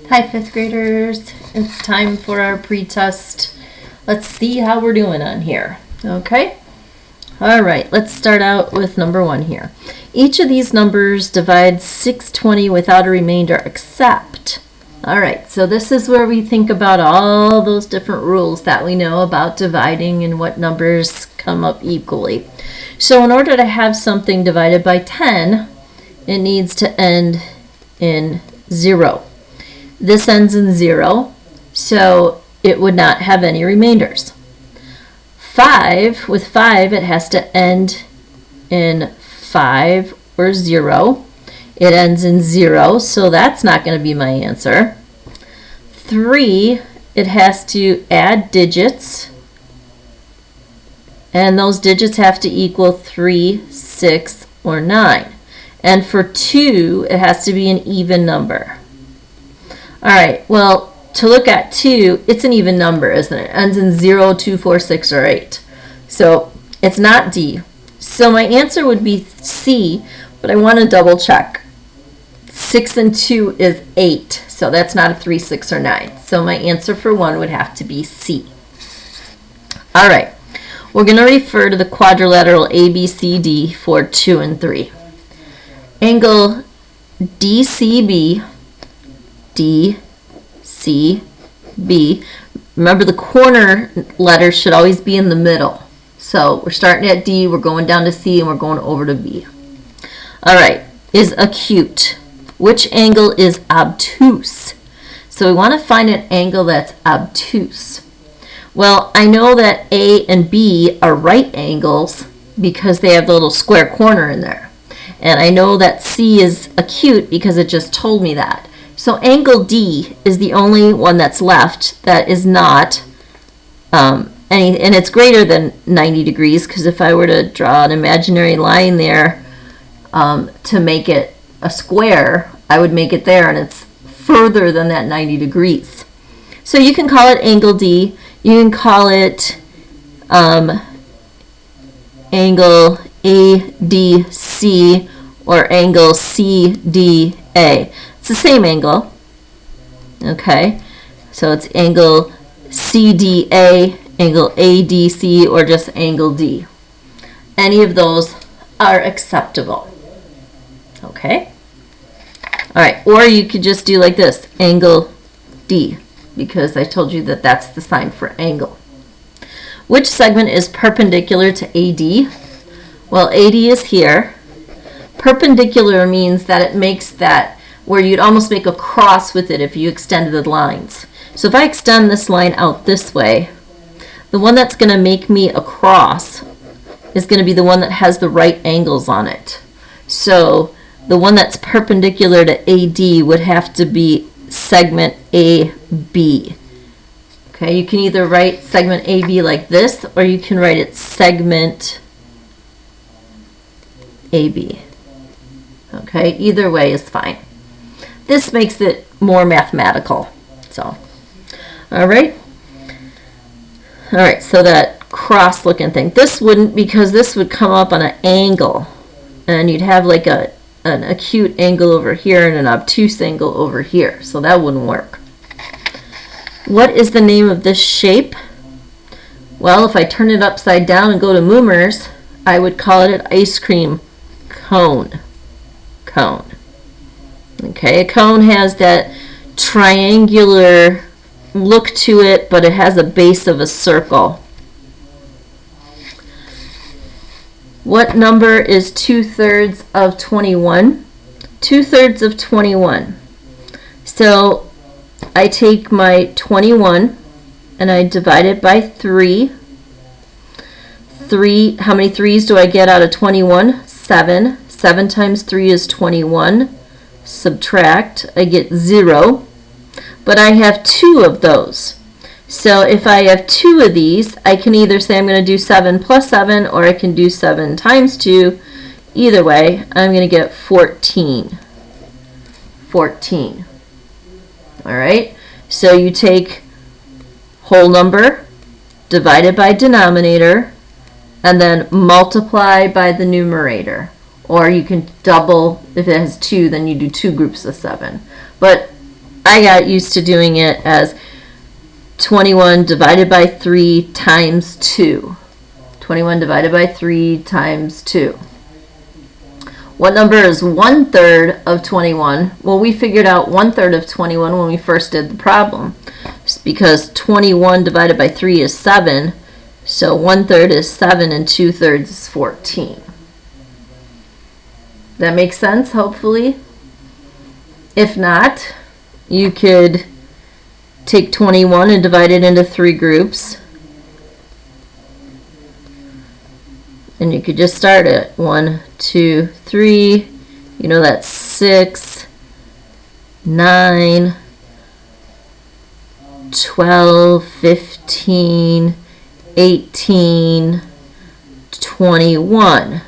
Hi, fifth graders. It's time for our pretest. Let's see how we're doing on here. Okay? All right, let's start out with number 1 here. Each of these numbers divides 620 without a remainder except. All right, so this is where we think about all those different rules that we know about dividing and what numbers come up equally. So in order to have something divided by 10, it needs to end in 0. This ends in 0, so it would not have any remainders. 5, with 5, it has to end in 5 or 0. It ends in 0, so that's not going to be my answer. 3, it has to add digits, and those digits have to equal 3, 6, or 9. And for 2, it has to be an even number. All right, well, to look at 2, it's an even number, isn't it? It ends in 0, 2, 4, 6, or 8. So it's not D. So my answer would be C, but I want to double check. 6 and 2 is 8, so that's not a 3, 6, or 9. So my answer for 1 would have to be C. All right, we're going to refer to the quadrilateral ABCD for 2 and 3. Angle DCB, remember the corner letters should always be in the middle. So we're starting at D, we're going down to C, and we're going over to B. All right, is acute. Which angle is obtuse? So we want to find an angle that's obtuse. Well, I know that A and B are right angles because they have the little square corner in there. And I know that C is acute because it just told me that. So angle D is the only one that's left that is not, and it's greater than 90 degrees, because if I were to draw an imaginary line there to make it a square, I would make it there, and it's further than that 90 degrees. So you can call it angle D. You can call it angle ADC or angle CDA. It's the same angle, okay? So it's angle CDA, angle ADC, or just angle D. Any of those are acceptable, okay? All right, or you could just do like this, angle D, because I told you that that's the sign for angle. Which segment is perpendicular to AD? Well, AD is here. Perpendicular means that it makes that where you'd almost make a cross with it if you extended the lines. So if I extend this line out this way, the one that's going to make me a cross is going to be the one that has the right angles on it. So the one that's perpendicular to AD would have to be segment AB. Okay, you can either write segment AB like this, or you can write it segment AB. Okay, either way is fine. This makes it more mathematical. So, all right, so that cross-looking thing. This wouldn't, because this would come up on an angle, and you'd have like an acute angle over here and an obtuse angle over here. So that wouldn't work. What is the name of this shape? Well, if I turn it upside down and go to Moomers, I would call it an ice cream cone. Okay, a cone has that triangular look to it, but it has a base of a circle. What number is 2/3 of 21? 2/3 of 21. So I take my 21 and I divide it by 3. How many 3's do I get out of 21? 7. 7 times 3 is 21. Subtract, I get 0. But I have 2 of those. So if I have 2 of these, I can either say I'm going to do 7 plus 7, or I can do 7 times 2. Either way, I'm going to get 14. 14. All right, so you take whole number, divide it by denominator, and then multiply by the numerator. Or you can double, if it has 2, then you do 2 groups of 7. But I got used to doing it as 21 divided by 3 times 2. 21 divided by 3 times 2. What number is 1/3 of 21? Well, we figured out 1/3 of 21 when we first did the problem. Just because 21 divided by 3 is 7, so 1/3 is 7 and 2/3 is 14. That makes sense, hopefully? If not, you could take 21 and divide it into 3 groups. And you could just start it. 1, 2, 3. You know that's 6, 9, 12, 15, 18, 21.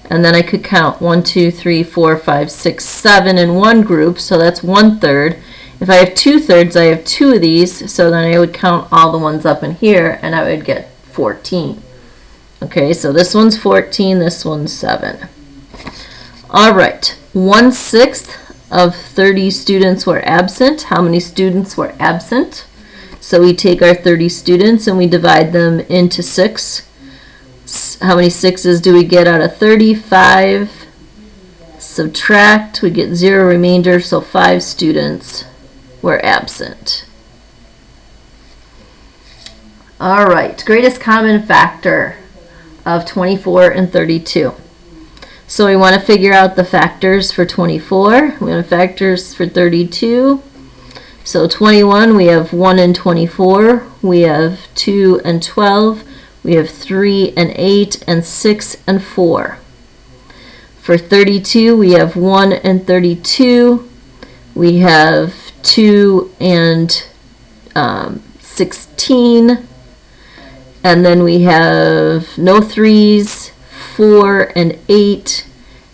And then I could count 1, 2, 3, 4, 5, 6, 7 in one group, so that's 1/3. If I have 2/3, I have 2 of these, so then I would count all the ones up in here, and I would get 14. Okay, so this one's 14, this one's 7. All right, 1/6 of 30 students were absent. How many students were absent? So we take our 30 students and we divide them into 6. How many 6s do we get out of 30? 5. Subtract, we get 0 remainder, so 5 students were absent. All right, greatest common factor of 24 and 32. So we want to figure out the factors for 24. We want factors for 32. So 21, we have 1 and 24. We have 2 and 12. We have 3 and 8 and 6 and 4. For 32, we have 1 and 32. We have 2 and 16. And then we have no 3s, 4 and 8.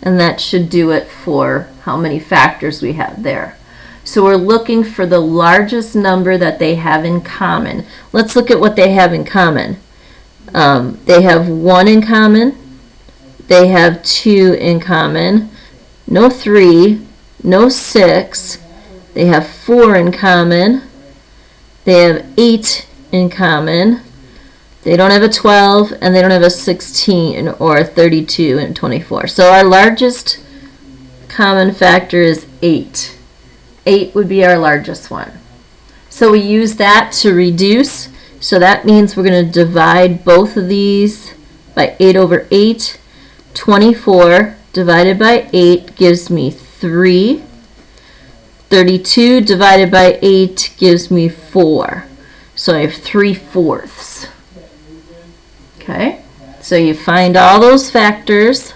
And that should do it for how many factors we have there. So we're looking for the largest number that they have in common. Let's look at what they have in common. They have 1 in common. They have 2 in common. No 3, no 6. They have 4 in common. They have 8 in common. They don't have a 12, and they don't have a 16 or a 32 and 24. So our largest common factor is 8. 8 would be our largest one. So we use that to reduce. So that means we're going to divide both of these by 8/8. 24 divided by 8 gives me 3. 32 divided by 8 gives me 4. So I have 3/4. Okay, so you find all those factors,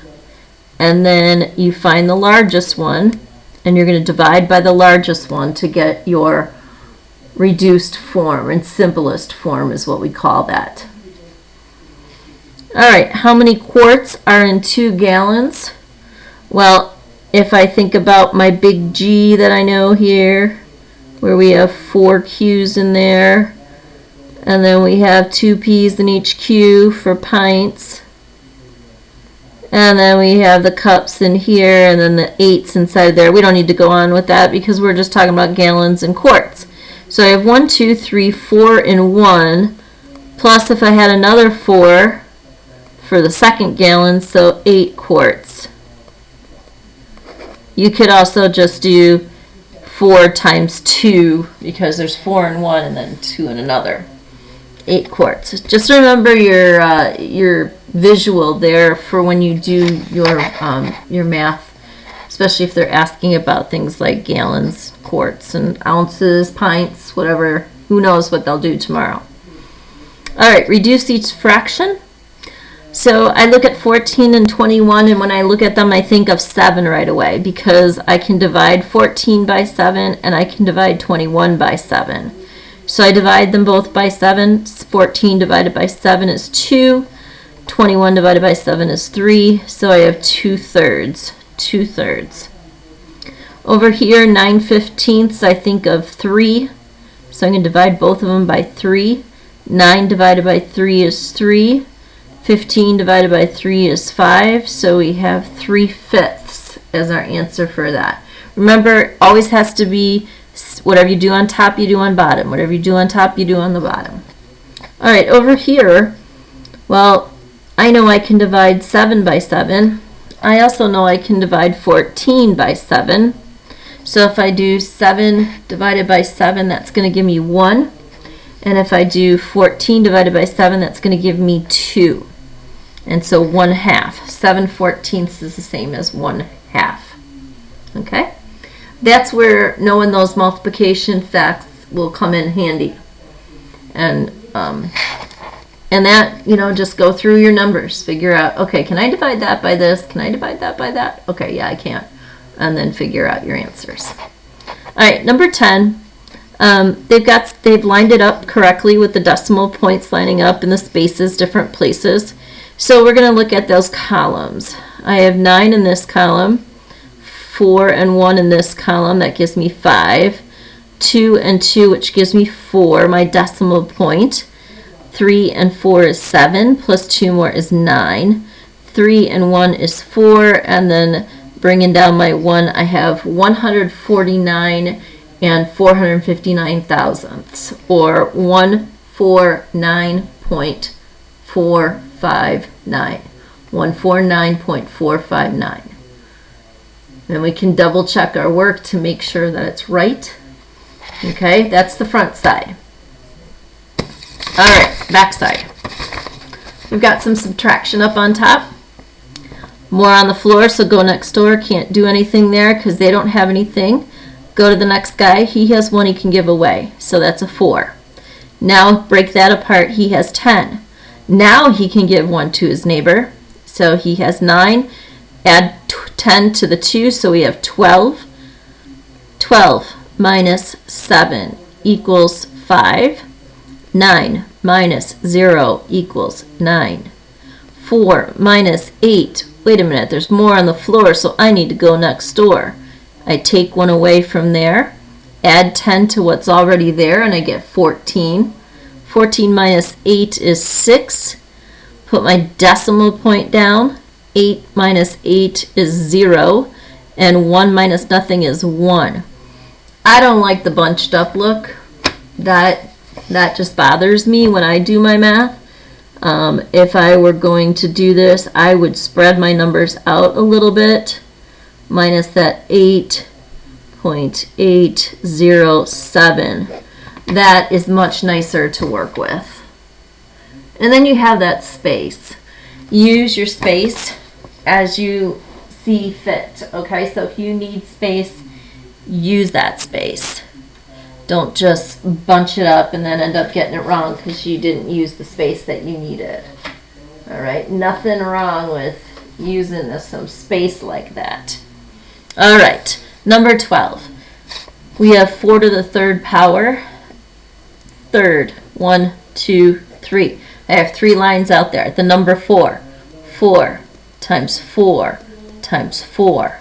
and then you find the largest one, and you're going to divide by the largest one to get your reduced form, and simplest form is what we call that. All right, how many quarts are in 2 gallons? Well, if I think about my big G that I know here, where we have 4 Q's in there, and then we have 2 P's in each Q for pints. And then we have the cups in here, and then the 8's inside there. We don't need to go on with that because we're just talking about gallons and quarts. So I have 1, 2, 3, 4 in 1, plus if I had another 4 for the second gallon, so 8 quarts. You could also just do 4 times 2 because there's 4 in one and then 2 in another. 8 quarts. Just remember your visual there for when you do your math, especially if they're asking about things like gallons, quarts, and ounces, pints, whatever. Who knows what they'll do tomorrow. All right, reduce each fraction. So I look at 14 and 21, and when I look at them, I think of 7 right away because I can divide 14 by 7 and I can divide 21 by 7. So I divide them both by 7. 14 divided by 7 is 2. 21 divided by 7 is 3. So I have 2/3. 2/3. Over here, 9/15, I think of 3. So I'm going to divide both of them by 3. 9 divided by 3 is 3. 15 divided by 3 is 5. So we have 3/5 as our answer for that. Remember, it always has to be Whatever you do on top, you do on bottom. Whatever you do on top, you do on the bottom. All right, over here, well, I know I can divide 7 by 7. I also know I can divide 14 by 7. So if I do 7 divided by 7, that's going to give me 1. And if I do 14 divided by 7, that's going to give me 2. And so 1/2. 7/14 is the same as 1/2. Okay? That's where knowing those multiplication facts will come in handy. And that, just go through your numbers. Figure out, okay, can I divide that by this? Can I divide that by that? Okay, yeah, I can. And then figure out your answers. All right, number 10. They've lined it up correctly with the decimal points lining up in the spaces, different places. So we're going to look at those columns. I have 9 in this column, 4 and 1 in this column. That gives me 5. 2 and 2, which gives me 4, my decimal point. 3 and 4 is 7, plus 2 more is 9. 3 and 1 is 4, and then bringing down my 1, I have 149 and 459 thousandths, or 149.459. 149.459. And we can double check our work to make sure that it's right. Okay, that's the front side. All right, back side. We've got some subtraction up on top. More on the floor, so go next door. Can't do anything there because they don't have anything. Go to the next guy. He has 1 he can give away, so that's a 4. Now break that apart. He has 10. Now he can give 1 to his neighbor. So he has 9. Add 10 to the 2, so we have 12. 12 minus 7 equals 5. 9 minus 0 equals 9. 4 minus 8. Wait a minute, there's more on the floor, so I need to go next door. I take 1 away from there, add 10 to what's already there, and I get 14. 14 minus 8 is 6. Put my decimal point down. 8 minus 8 is 0, and 1 minus nothing is 1. I don't like the bunched up look. That just bothers me when I do my math. If I were going to do this, I would spread my numbers out a little bit, minus that 8.807. That is much nicer to work with. And then you have that space. Use your space as you see fit, okay? So if you need space, use that space. Don't just bunch it up and then end up getting it wrong because you didn't use the space that you needed. All right, nothing wrong with using some space like that. All right, number 12. We have 4 to the 3rd power. Third, 1, 2, 3. I have 3 lines out there. The number 4. 4 times 4 times 4.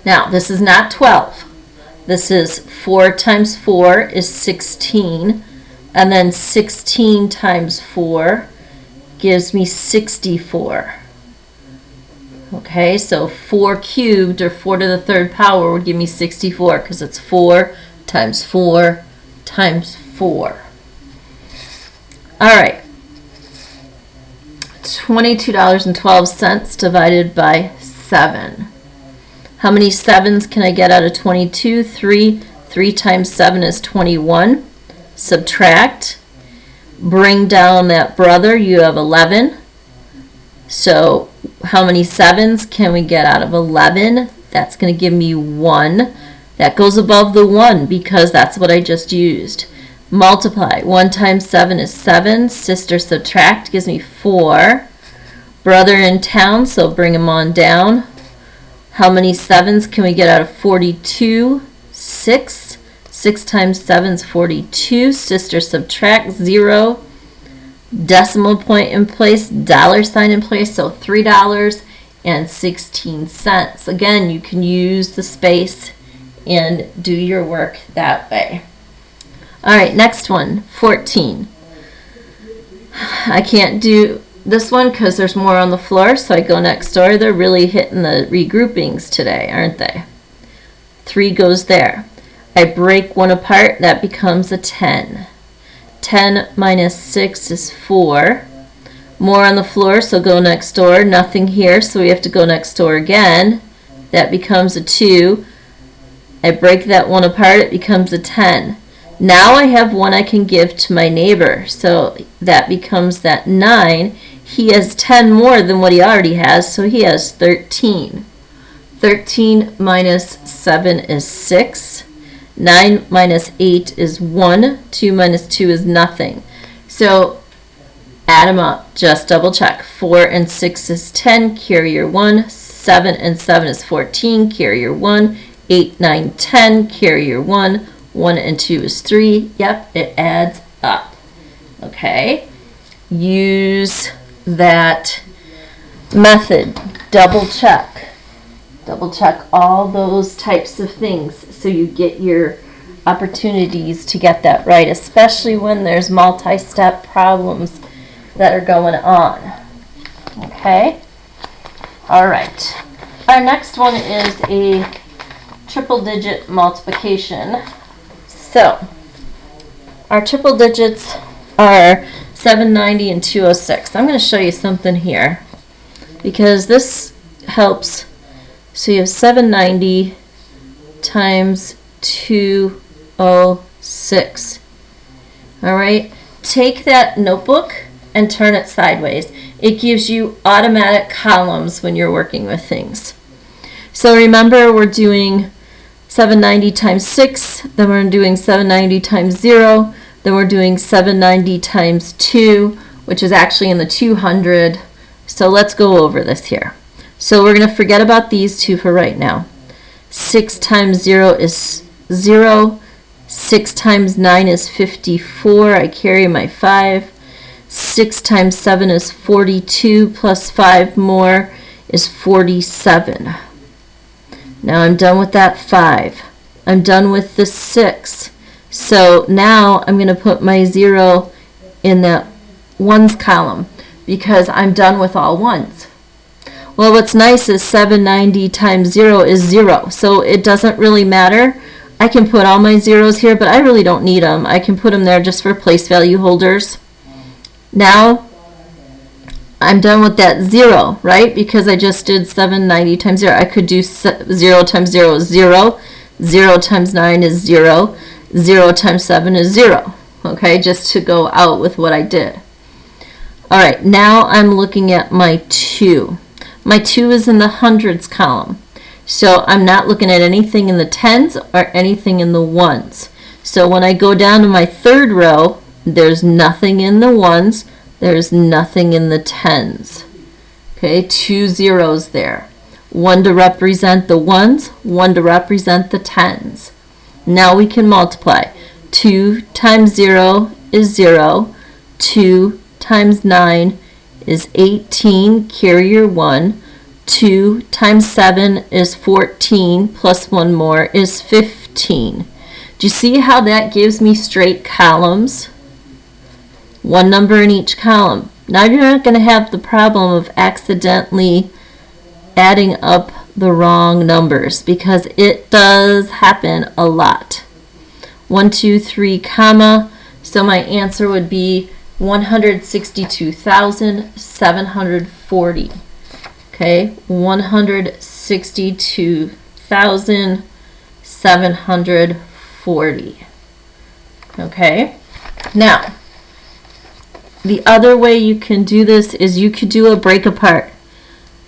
Now, this is not 12. This is 4 times 4 is 16, and then 16 times 4 gives me 64. Okay, so 4 cubed, or 4 to the 3rd power, would give me 64 because it's 4 times 4 times 4. All right, $22.12 divided by 7. How many 7s can I get out of 22? 3. 3 times 7 is 21. Subtract. Bring down that brother. You have 11. So how many 7s can we get out of 11? That's going to give me 1. That goes above the 1 because that's what I just used. Multiply. 1 times 7 is 7. Sister subtract gives me 4. Brother in town, so bring him on down. How many 7s can we get out of 42? 6. 6 times 7 is 42. Sister subtract 0. Decimal point in place, dollar sign in place, so $3.16. Again, you can use the space and do your work that way. All right, next one, 14. I can't do this one because there's more on the floor, so I go next door. They're really hitting the regroupings today, aren't they? 3 goes there. I break 1 apart, that becomes a 10. 10 minus 6 is 4. More on the floor, so go next door. Nothing here, so we have to go next door again. That becomes a 2. I break that 1 apart, it becomes a 10. Now I have 1 I can give to my neighbor, so that becomes that 9. He has 10 more than what he already has, so he has 13. 13 minus 7 is 6. 9 minus 8 is 1. 2 minus 2 is nothing. So add them up. Just double check. 4 and 6 is 10. Carrier 1. 7 and 7 is 14. Carrier 1. 8, 9, 10. Carrier 1. 1 and 2 is 3. Yep, it adds up. Okay. Use that method. Double check. Double check all those types of things so you get your opportunities to get that right, especially when there's multi-step problems that are going on. Okay? All right. Our next one is a triple digit multiplication. So, our triple digits are 790 and 206. I'm going to show you something here because this helps. So you have 790 times 206. All right, take that notebook and turn it sideways. It gives you automatic columns when you're working with things. So remember, we're doing 790 times 6, then we're doing 790 times 0, then we're doing 790 times 2, which is actually in the 200. So let's go over this here. So we're going to forget about these two for right now. 6 times 0 is 0. 6 times 9 is 54. I carry my 5. 6 times 7 is 42, plus 5 more is 47. Now I'm done with that 5. I'm done with the 6. So now I'm going to put my 0 in that ones column because I'm done with all ones. Well, what's nice is 790 times 0 is 0, so it doesn't really matter. I can put all my zeros here, but I really don't need them. I can put them there just for place value holders. Now, I'm done with that 0, right? Because I just did 790 times 0. I could do 0 times 0 is 0. 0 times 9 is 0. 0 times 7 is 0. Okay, just to go out with what I did. All right, now I'm looking at my 2. My 2 is in the hundreds column. So I'm not looking at anything in the tens or anything in the ones. So when I go down to my third row, there's nothing in the ones, there's nothing in the tens. Okay, 2 zeros there. 1 to represent the ones, 1 to represent the tens. Now we can multiply. 2 times 0 is 0. 2 times 9 is 18, carrier 1. 2 times 7 is 14, plus 1 more is 15. Do you see how that gives me straight columns? One number in each column. Now you're not going to have the problem of accidentally adding up the wrong numbers because it does happen a lot. 1, 2, 3, comma. So my answer would be 162,740. Okay, 162,740. Okay, now the other way you can do this is you could do a break apart.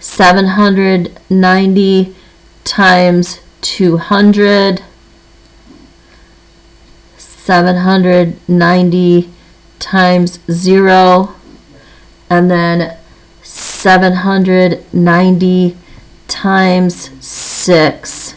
790 times 200. 790 times 0, and then 790 times 6.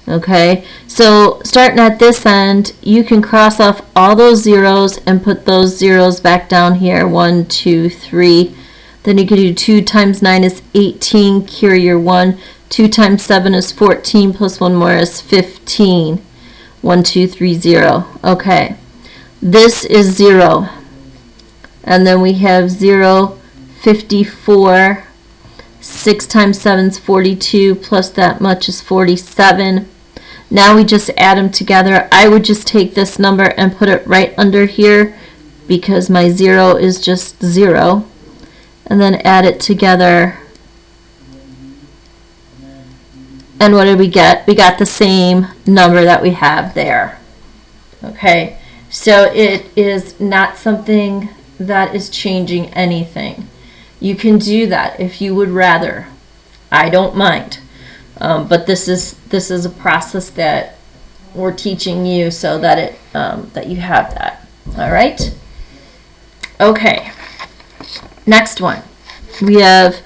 Okay, so starting at this end, you can cross off all those zeros and put those zeros back down here. 1, 2, 3. Then you can do 2 times 9 is 18, carrier 1. 2 times 7 is 14, plus 1 more is 15. 1, 2, 3, 0. Okay, this is 0. And then we have 0, 54. 6 times 7 is 42, plus that much is 47. Now we just add them together. I would just take this number and put it right under here because my 0 is just 0. And then add it together. And what did we get? We got the same number that we have there. Okay, so it is not something that is changing anything. You can do that if you would rather. I don't mind. But this is a process that we're teaching you so that that you have that. All right. Okay. Next one. We have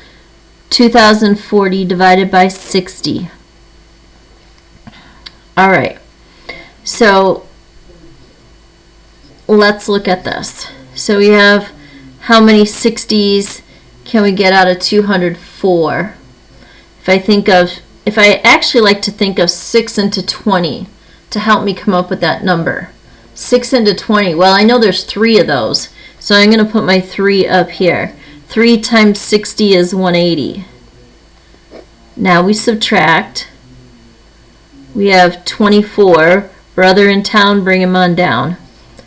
2040 divided by 60. All right. So let's look at this. So we have how many 60s can we get out of 204? If I actually like to think of 6 into 20 to help me come up with that number. 6 into 20, well, I know there's 3 of those, so I'm going to put my 3 up here. 3 times 60 is 180. Now we subtract. We have 24. Brother in town, bring him on down.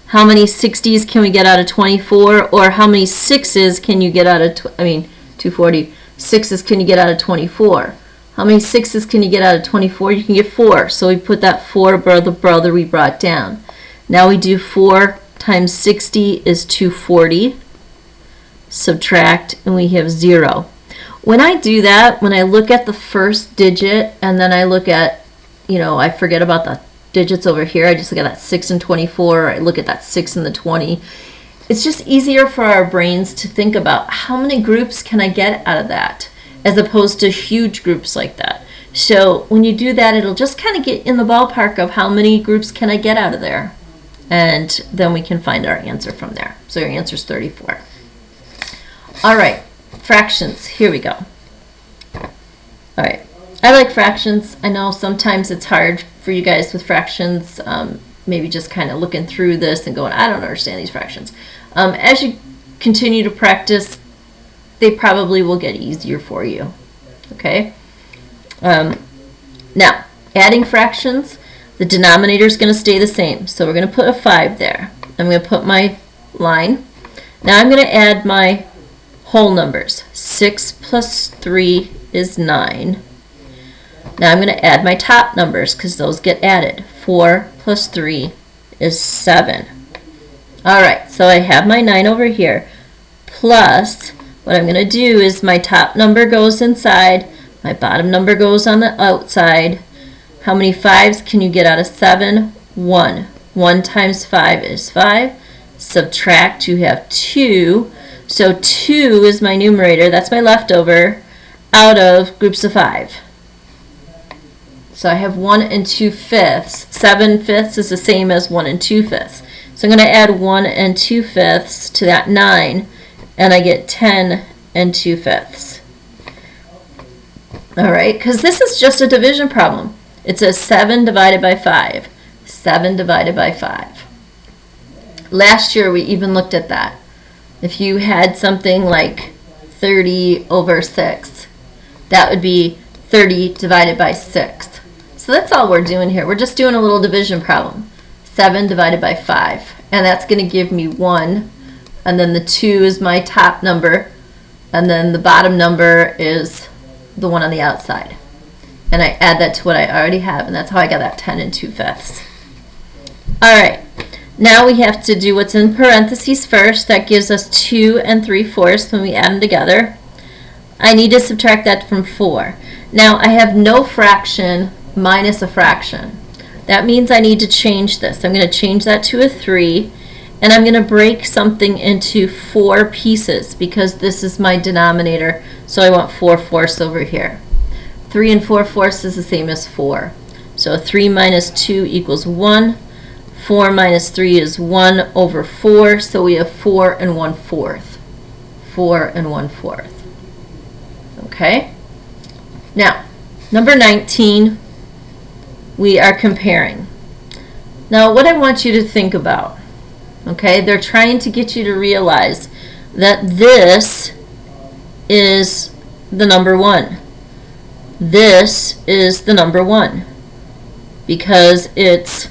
How many 60s can we get out of 24? Or how many 6s can you get out of, 240. 6s can you get out of 24? How many 6s can you get out of 24? You can get 4. So we put that 4 brother we brought down. Now we do 4 times 60 is 240. Subtract, and we have 0. When I do that, when I look at the first digit, and then I look at, I forget about the digits over here. I just look at that 6 and 24. Or I look at that 6 and the 20. It's just easier for our brains to think about how many groups can I get out of that, as opposed to huge groups like that. So when you do that, it'll just kind of get in the ballpark of how many groups can I get out of there. And then we can find our answer from there. So your answer is 34. All right, fractions. Here we go. All right. I like fractions. I know sometimes it's hard for you guys with fractions, maybe just kind of looking through this and going, I don't understand these fractions. As you continue to practice, they probably will get easier for you. Okay? Now, adding fractions, the denominator is going to stay the same. So we're going to put a 5 there. I'm going to put my line. Now I'm going to add my whole numbers. 6 plus 3 is 9. Now I'm going to add my top numbers because those get added. 4 plus 3 is 7. All right, so I have my 9 over here. Plus, what I'm going to do is my top number goes inside, my bottom number goes on the outside. How many 5s can you get out of 7? 1. 1 times 5 is 5. Subtract, you have 2. So 2 is my numerator, that's my leftover, out of groups of 5. So I have 1 and 2/5. 7/5 is the same as 1 and 2/5. So I'm going to add 1 and 2/5 to that 9, and I get 10 and 2/5. All right, because this is just a division problem. It says 7 divided by 5. 7 divided by 5. Last year we even looked at that. If you had something like 30 over 6, that would be 30 divided by 6. So that's all we're doing here. We're just doing a little division problem. 7 divided by 5. And that's going to give me 1. And then the 2 is my top number. And then the bottom number is the one on the outside. And I add that to what I already have. And that's how I got that 10 and 2/5. All right. Now we have to do what's in parentheses first. That gives us 2 and 3/4 when we add them together. I need to subtract that from 4. Now I have no fraction minus a fraction. That means I need to change this. I'm going to change that to a 3, and I'm going to break something into 4 pieces because this is my denominator, so I want 4/4 over here. 3 and 4/4 is the same as 4. So 3 minus 2 equals 1. 4 minus 3 is 1 over 4, so we have 4 and 1/4. 4 and 1/4. Okay? Now, number 19, we are comparing. Now, what I want you to think about, okay, they're trying to get you to realize that this is the number 1. This is the number 1. because it's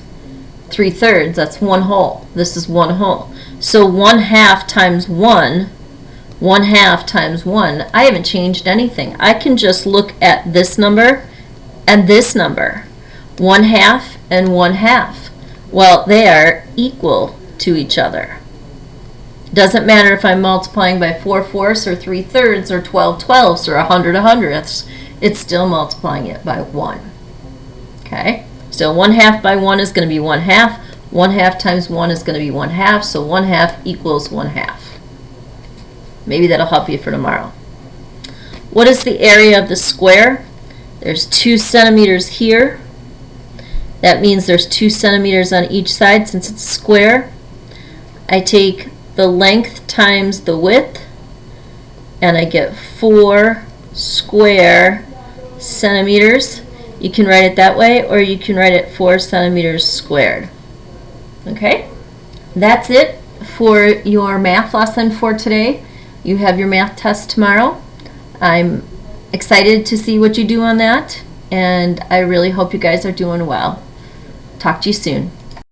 3/3. That's 1 whole. This is 1 whole. So 1/2 times 1, 1/2 times 1, I haven't changed anything. I can just look at this number and this number. 1/2 and 1/2. Well, they are equal to each other. Doesn't matter if I'm multiplying by 4/4 or 3/3 or 12/12 or 100/100ths. It's still multiplying it by 1. Okay? So 1/2 by 1 is going to be 1/2. 1/2 times 1 is going to be 1/2. So 1/2 equals 1/2. Maybe that'll help you for tomorrow. What is the area of the square? There's 2 centimeters here. That means there's 2 centimeters on each side since it's a square. I take the length times the width, and I get 4 square centimeters. You can write it that way, or you can write it 4 centimeters squared. Okay? That's it for your math lesson for today. You have your math test tomorrow. I'm excited to see what you do on that, and I really hope you guys are doing well. Talk to you soon.